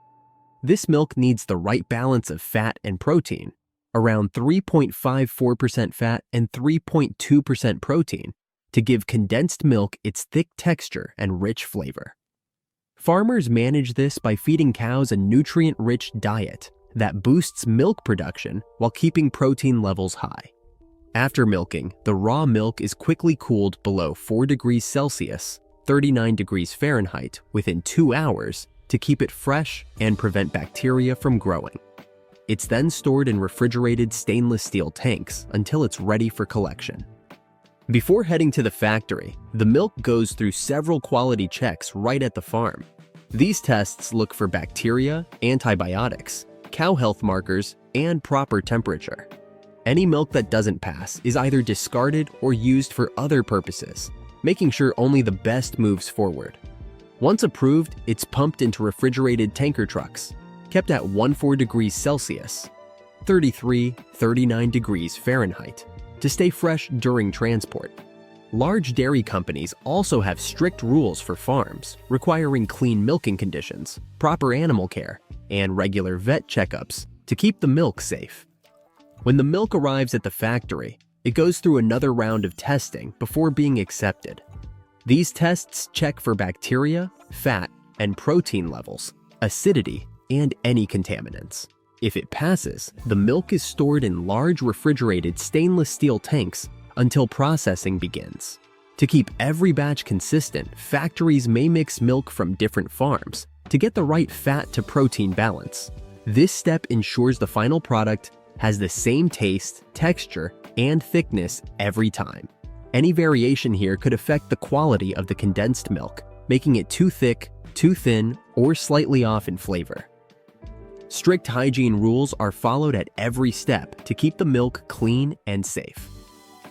This milk needs the right balance of fat and protein, around 3.54% fat and 3.2% protein, to give condensed milk its thick texture and rich flavor. Farmers manage this by feeding cows a nutrient-rich diet that boosts milk production while keeping protein levels high. After milking, the raw milk is quickly cooled below 4 degrees Celsius, 39 degrees Fahrenheit, within 2 hours to keep it fresh and prevent bacteria from growing. It's then stored in refrigerated stainless steel tanks until it's ready for collection. Before heading to the factory, the milk goes through several quality checks right at the farm. These tests look for bacteria, antibiotics, cow health markers, and proper temperature. Any milk that doesn't pass is either discarded or used for other purposes, making sure only the best moves forward. Once approved, it's pumped into refrigerated tanker trucks, kept at 14 degrees Celsius, 39 degrees Fahrenheit, to stay fresh during transport. Large dairy companies also have strict rules for farms, requiring clean milking conditions, proper animal care, and regular vet checkups to keep the milk safe. When the milk arrives at the factory, it goes through another round of testing before being accepted. These tests check for bacteria, fat, and protein levels, acidity, and any contaminants. If it passes, the milk is stored in large refrigerated stainless steel tanks until processing begins. To keep every batch consistent, factories may mix milk from different farms to get the right fat to protein balance. This step ensures the final product has the same taste, texture, and thickness every time. Any variation here could affect the quality of the condensed milk, making it too thick, too thin, or slightly off in flavor. Strict hygiene rules are followed at every step to keep the milk clean and safe.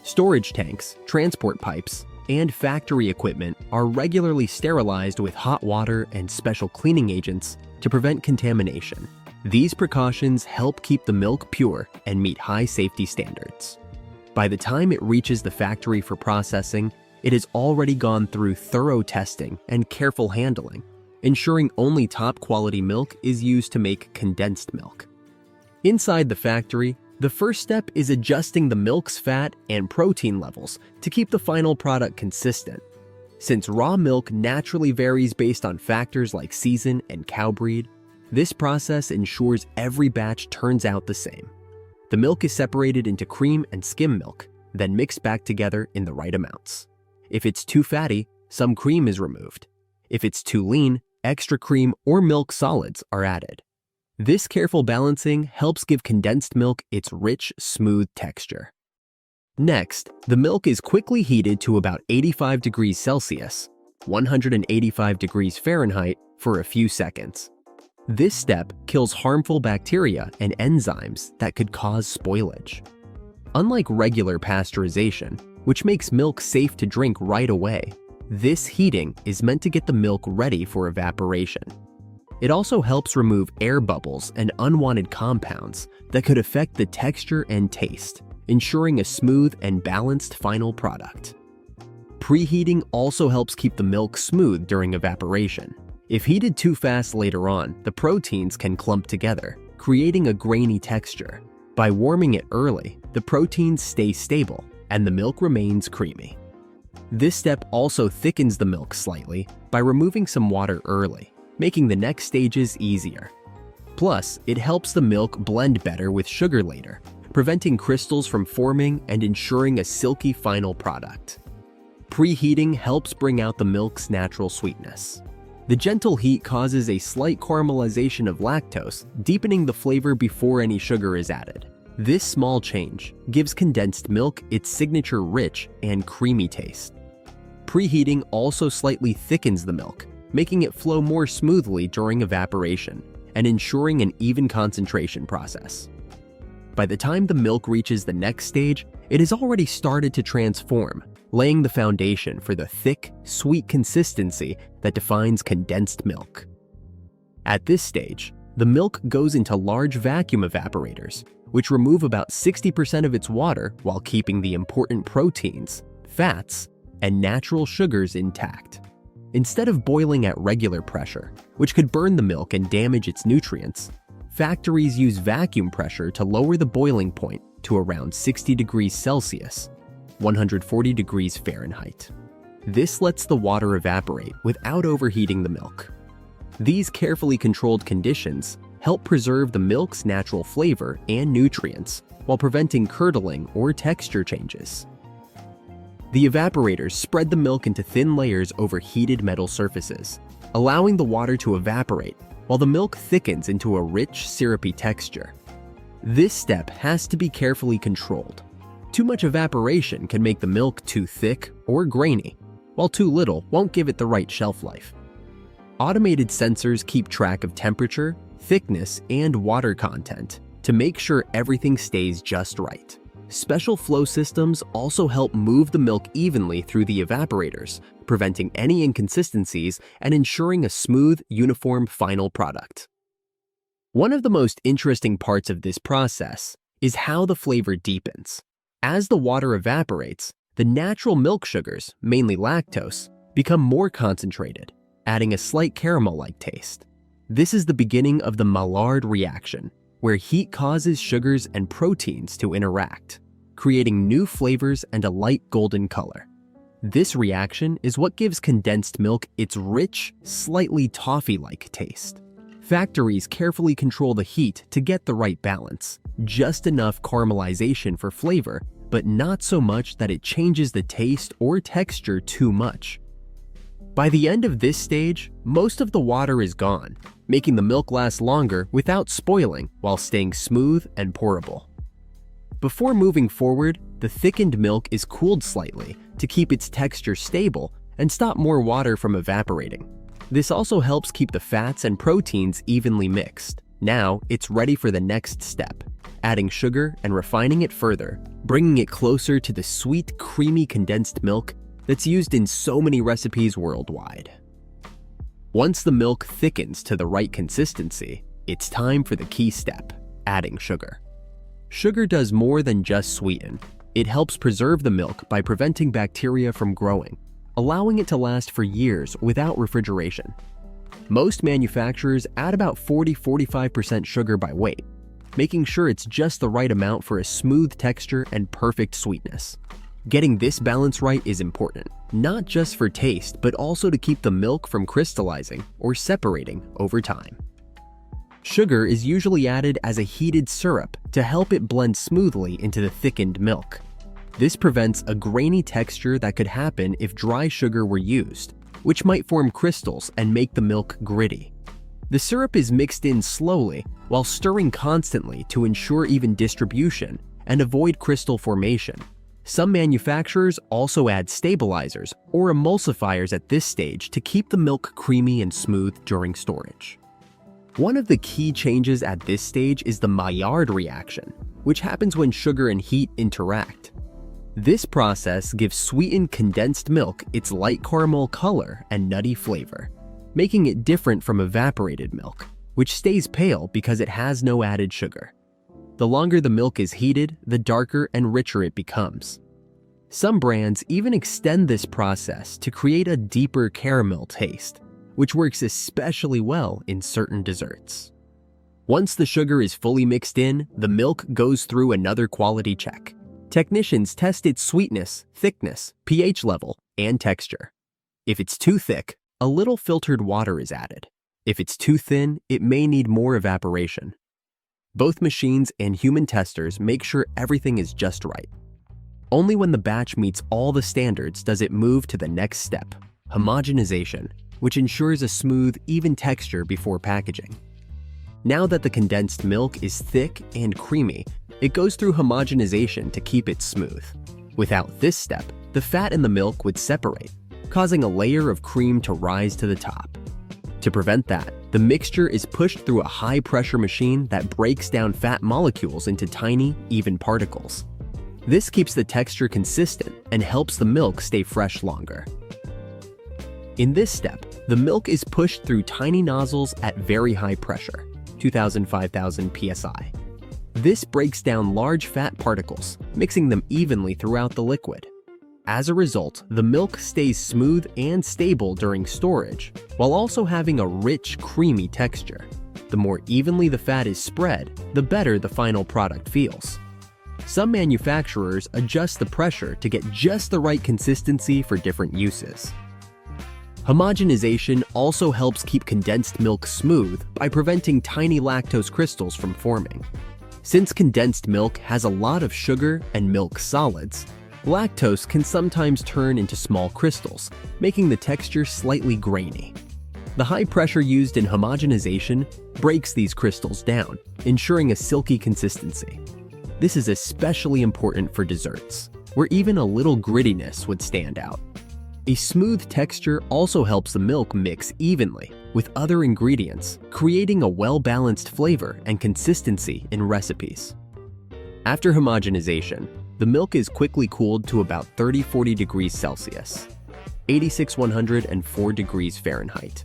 Storage tanks, transport pipes, and factory equipment are regularly sterilized with hot water and special cleaning agents to prevent contamination. These precautions help keep the milk pure and meet high safety standards. By the time it reaches the factory for processing, it has already gone through thorough testing and careful handling, ensuring only top-quality milk is used to make condensed milk. Inside the factory, the first step is adjusting the milk's fat and protein levels to keep the final product consistent. Since raw milk naturally varies based on factors like season and cow breed, this process ensures every batch turns out the same. The milk is separated into cream and skim milk, then mixed back together in the right amounts. If it's too fatty, some cream is removed. If it's too lean, extra cream or milk solids are added. This careful balancing helps give condensed milk its rich, smooth texture. Next, the milk is quickly heated to about 85 degrees Celsius, 185 degrees Fahrenheit, for a few seconds. This step kills harmful bacteria and enzymes that could cause spoilage. Unlike regular pasteurization, which makes milk safe to drink right away, this heating is meant to get the milk ready for evaporation. It also helps remove air bubbles and unwanted compounds that could affect the texture and taste, ensuring a smooth and balanced final product. Preheating also helps keep the milk smooth during evaporation. If heated too fast later on, the proteins can clump together, creating a grainy texture. By warming it early, the proteins stay stable and the milk remains creamy. This step also thickens the milk slightly by removing some water early, making the next stages easier. Plus, it helps the milk blend better with sugar later, preventing crystals from forming and ensuring a silky final product. Preheating helps bring out the milk's natural sweetness. The gentle heat causes a slight caramelization of lactose, deepening the flavor before any sugar is added. This small change gives condensed milk its signature rich and creamy taste. Preheating also slightly thickens the milk, making it flow more smoothly during evaporation and ensuring an even concentration process. By the time the milk reaches the next stage, it has already started to transform, laying the foundation for the thick, sweet consistency that defines condensed milk. At this stage, the milk goes into large vacuum evaporators, which remove about 60% of its water while keeping the important proteins, fats, and natural sugars intact. Instead of boiling at regular pressure, which could burn the milk and damage its nutrients, factories use vacuum pressure to lower the boiling point to around 60 degrees Celsius, 140 degrees Fahrenheit. This lets the water evaporate without overheating the milk. These carefully controlled conditions help preserve the milk's natural flavor and nutrients while preventing curdling or texture changes. The evaporators spread the milk into thin layers over heated metal surfaces, allowing the water to evaporate while the milk thickens into a rich, syrupy texture. This step has to be carefully controlled. Too much evaporation can make the milk too thick or grainy, while too little won't give it the right shelf life. Automated sensors keep track of temperature, thickness, and water content to make sure everything stays just right. Special flow systems also help move the milk evenly through the evaporators, preventing any inconsistencies and ensuring a smooth, uniform final product. One of the most interesting parts of this process is how the flavor deepens. As the water evaporates, the natural milk sugars, mainly lactose, become more concentrated, adding a slight caramel-like taste. This is the beginning of the Maillard reaction, where heat causes sugars and proteins to interact, creating new flavors and a light golden color. This reaction is what gives condensed milk its rich, slightly toffee-like taste. Factories carefully control the heat to get the right balance, just enough caramelization for flavor, but not so much that it changes the taste or texture too much. By the end of this stage, most of the water is gone, making the milk last longer without spoiling while staying smooth and pourable. Before moving forward, the thickened milk is cooled slightly to keep its texture stable and stop more water from evaporating. This also helps keep the fats and proteins evenly mixed. Now, it's ready for the next step, adding sugar and refining it further, bringing it closer to the sweet, creamy condensed milk that's used in so many recipes worldwide. Once the milk thickens to the right consistency, it's time for the key step, adding sugar. Sugar does more than just sweeten. It helps preserve the milk by preventing bacteria from growing, allowing it to last for years without refrigeration. Most manufacturers add about 40–45% sugar by weight, making sure it's just the right amount for a smooth texture and perfect sweetness. Getting this balance right is important, not just for taste, but also to keep the milk from crystallizing or separating over time. Sugar is usually added as a heated syrup to help it blend smoothly into the thickened milk. This prevents a grainy texture that could happen if dry sugar were used, which might form crystals and make the milk gritty. The syrup is mixed in slowly while stirring constantly to ensure even distribution and avoid crystal formation. Some manufacturers also add stabilizers or emulsifiers at this stage to keep the milk creamy and smooth during storage. One of the key changes at this stage is the Maillard reaction, which happens when sugar and heat interact. This process gives sweetened condensed milk its light caramel color and nutty flavor, making it different from evaporated milk, which stays pale because it has no added sugar. The longer the milk is heated, the darker and richer it becomes. Some brands even extend this process to create a deeper caramel taste, which works especially well in certain desserts. Once the sugar is fully mixed in, the milk goes through another quality check. Technicians test its sweetness, thickness, pH level, and texture. If it's too thick, a little filtered water is added. If it's too thin, it may need more evaporation. Both machines and human testers make sure everything is just right. Only when the batch meets all the standards does it move to the next step, homogenization, which ensures a smooth, even texture before packaging. Now that the condensed milk is thick and creamy, it goes through homogenization to keep it smooth. Without this step, the fat in the milk would separate, causing a layer of cream to rise to the top. To prevent that, the mixture is pushed through a high-pressure machine that breaks down fat molecules into tiny, even particles. This keeps the texture consistent and helps the milk stay fresh longer. In this step, the milk is pushed through tiny nozzles at very high pressure, 2,000–5,000 psi. This breaks down large fat particles, mixing them evenly throughout the liquid. As a result, the milk stays smooth and stable during storage, while also having a rich, creamy texture. The more evenly the fat is spread, the better the final product feels. Some manufacturers adjust the pressure to get just the right consistency for different uses. Homogenization also helps keep condensed milk smooth by preventing tiny lactose crystals from forming. Since condensed milk has a lot of sugar and milk solids, lactose can sometimes turn into small crystals, making the texture slightly grainy. The high pressure used in homogenization breaks these crystals down, ensuring a silky consistency. This is especially important for desserts, where even a little grittiness would stand out. A smooth texture also helps the milk mix evenly with other ingredients, creating a well-balanced flavor and consistency in recipes. After homogenization, the milk is quickly cooled to about 30–40 degrees Celsius, 86–104 degrees Fahrenheit.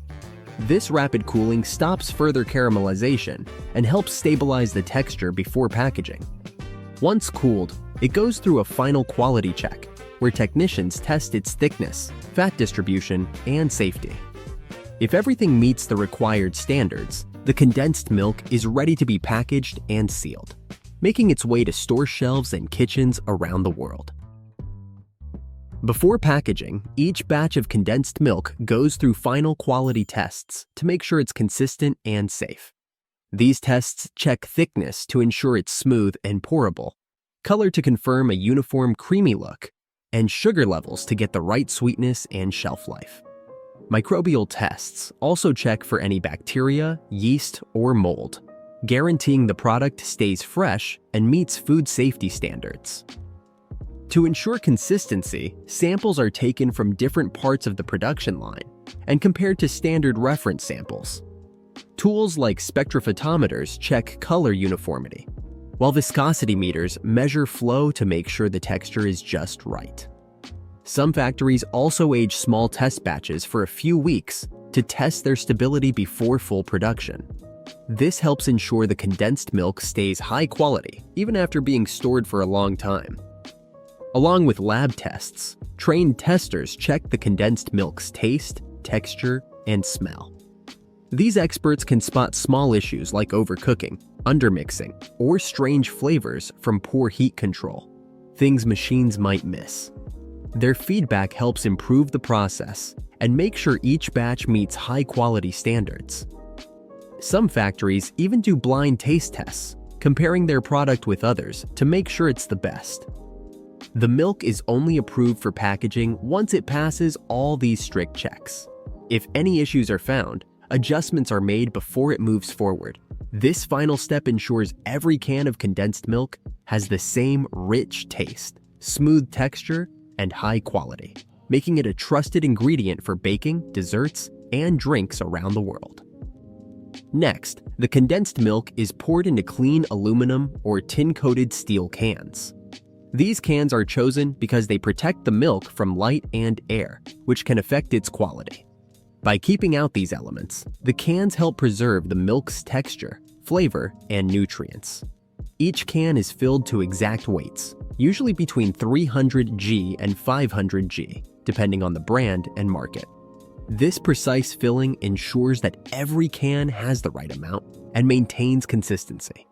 This rapid cooling stops further caramelization and helps stabilize the texture before packaging. Once cooled, it goes through a final quality check, where technicians test its thickness, fat distribution, and safety. If everything meets the required standards, the condensed milk is ready to be packaged and sealed, making its way to store shelves and kitchens around the world. Before packaging, each batch of condensed milk goes through final quality tests to make sure it's consistent and safe. These tests check thickness to ensure it's smooth and pourable, color to confirm a uniform creamy look, and sugar levels to get the right sweetness and shelf life. Microbial tests also check for any bacteria, yeast, or mold, guaranteeing the product stays fresh and meets food safety standards. To ensure consistency, samples are taken from different parts of the production line and compared to standard reference samples. Tools like spectrophotometers check color uniformity, while viscosity meters measure flow to make sure the texture is just right. Some factories also age small test batches for a few weeks to test their stability before full production. This helps ensure the condensed milk stays high quality even after being stored for a long time. Along with lab tests, trained testers check the condensed milk's taste, texture, and smell. These experts can spot small issues like overcooking, undermixing, or strange flavors from poor heat control, things machines might miss. Their feedback helps improve the process and make sure each batch meets high-quality standards. Some factories even do blind taste tests, comparing their product with others to make sure it's the best. The milk is only approved for packaging once it passes all these strict checks. If any issues are found, adjustments are made before it moves forward. This final step ensures every can of condensed milk has the same rich taste, smooth texture, and high quality, making it a trusted ingredient for baking, desserts, and drinks around the world. Next, the condensed milk is poured into clean aluminum or tin-coated steel cans. These cans are chosen because they protect the milk from light and air, which can affect its quality. By keeping out these elements, the cans help preserve the milk's texture, flavor, and nutrients. Each can is filled to exact weights, usually between 300 g and 500 g, depending on the brand and market. This precise filling ensures that every can has the right amount and maintains consistency.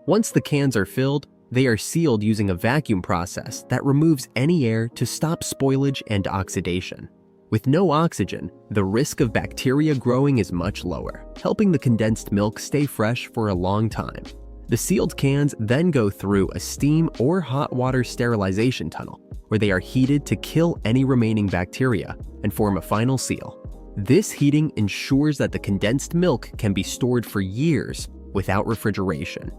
Once the cans are filled, they are sealed using a vacuum process that removes any air to stop spoilage and oxidation. With no oxygen, the risk of bacteria growing is much lower, helping the condensed milk stay fresh for a long time. The sealed cans then go through a steam or hot water sterilization tunnel, where they are heated to kill any remaining bacteria and form a final seal. This heating ensures that the condensed milk can be stored for years without refrigeration,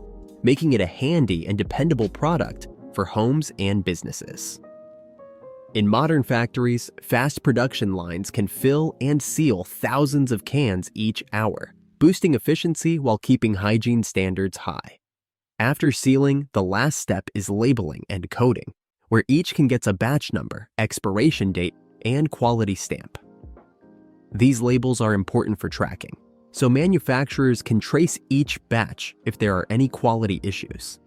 making it a handy and dependable product for homes and businesses. In modern factories, fast production lines can fill and seal thousands of cans each hour, boosting efficiency while keeping hygiene standards high. After sealing, the last step is labeling and coding, where each can get a batch number, expiration date, and quality stamp. These labels are important for tracking, so manufacturers can trace each batch if there are any quality issues.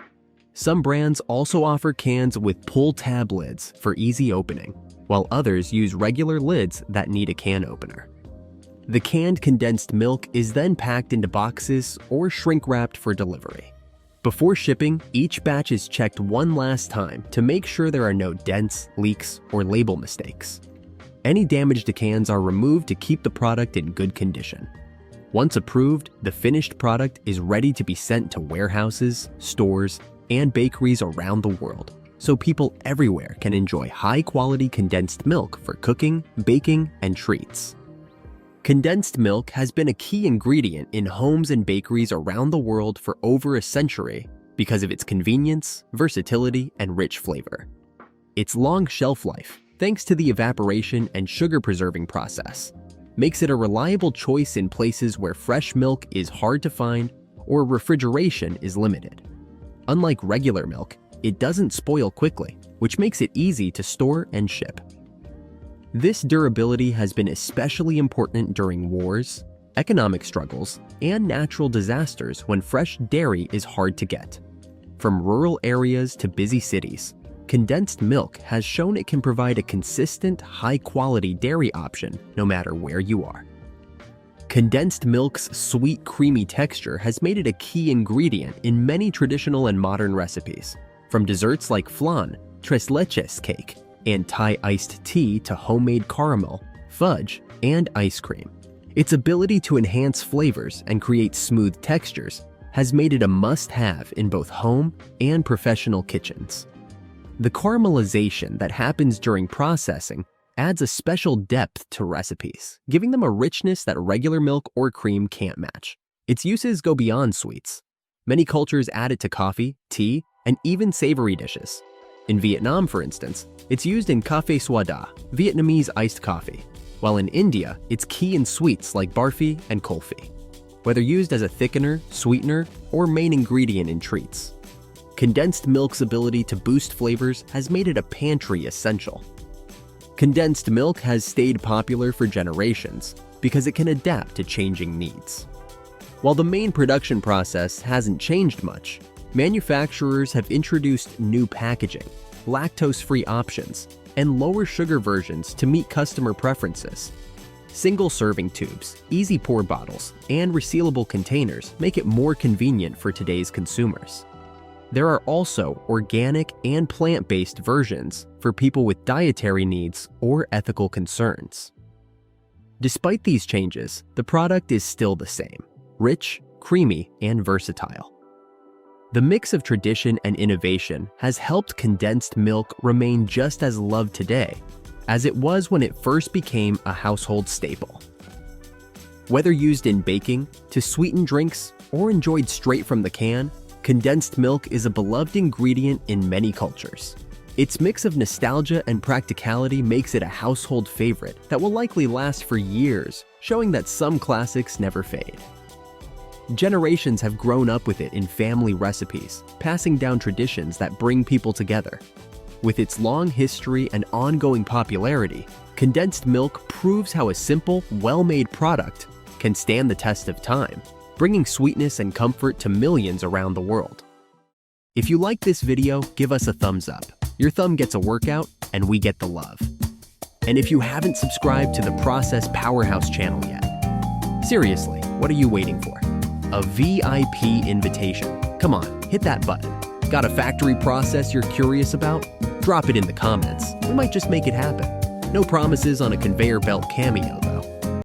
Some brands also offer cans with pull tab lids for easy opening, while others use regular lids that need a can opener. The canned condensed milk is then packed into boxes or shrink-wrapped for delivery. Before shipping, each batch is checked one last time to make sure there are no dents, leaks, or label mistakes. Any damaged cans are removed to keep the product in good condition. Once approved, the finished product is ready to be sent to warehouses, stores, and bakeries around the world, so people everywhere can enjoy high-quality condensed milk for cooking, baking, and treats. Condensed milk has been a key ingredient in homes and bakeries around the world for over a century because of its convenience, versatility, and rich flavor. Its long shelf life, thanks to the evaporation and sugar preserving process, makes it a reliable choice in places where fresh milk is hard to find or refrigeration is limited. Unlike regular milk, it doesn't spoil quickly, which makes it easy to store and ship. This durability has been especially important during wars, economic struggles, and natural disasters when fresh dairy is hard to get. From rural areas to busy cities, condensed milk has shown it can provide a consistent, high-quality dairy option no matter where you are. Condensed milk's sweet, creamy texture has made it a key ingredient in many traditional and modern recipes, from desserts like flan, tres leches cake, and Thai iced tea to homemade caramel, fudge, and ice cream. Its ability to enhance flavors and create smooth textures has made it a must-have in both home and professional kitchens. The caramelization that happens during processing adds a special depth to recipes, giving them a richness that regular milk or cream can't match. Its uses go beyond sweets. Many cultures add it to coffee, tea, and even savory dishes. In Vietnam, for instance, it's used in café soda, Vietnamese iced coffee, while in India, it's key in sweets like barfi and kulfi, whether used as a thickener, sweetener, or main ingredient in treats. Condensed milk's ability to boost flavors has made it a pantry essential. Condensed milk has stayed popular for generations because it can adapt to changing needs. While the main production process hasn't changed much, manufacturers have introduced new packaging, lactose-free options, and lower sugar versions to meet customer preferences. Single serving tubes, easy pour bottles, and resealable containers make it more convenient for today's consumers. There are also organic and plant-based versions for people with dietary needs or ethical concerns. Despite these changes, the product is still the same: rich, creamy, and versatile. The mix of tradition and innovation has helped condensed milk remain just as loved today as it was when it first became a household staple. Whether used in baking, to sweeten drinks, or enjoyed straight from the can, condensed milk is a beloved ingredient in many cultures. Its mix of nostalgia and practicality makes it a household favorite that will likely last for years, showing that some classics never fade. Generations have grown up with it in family recipes, passing down traditions that bring people together. With its long history and ongoing popularity, condensed milk proves how a simple, well-made product can stand the test of time, bringing sweetness and comfort to millions around the world. If you like this video, give us a thumbs up. Your thumb gets a workout, and we get the love. And if you haven't subscribed to the Process Powerhouse channel yet, seriously, what are you waiting for? A VIP invitation. Come on, hit that button. Got a factory process you're curious about? Drop it in the comments. We might just make it happen. No promises on a conveyor belt cameo, though.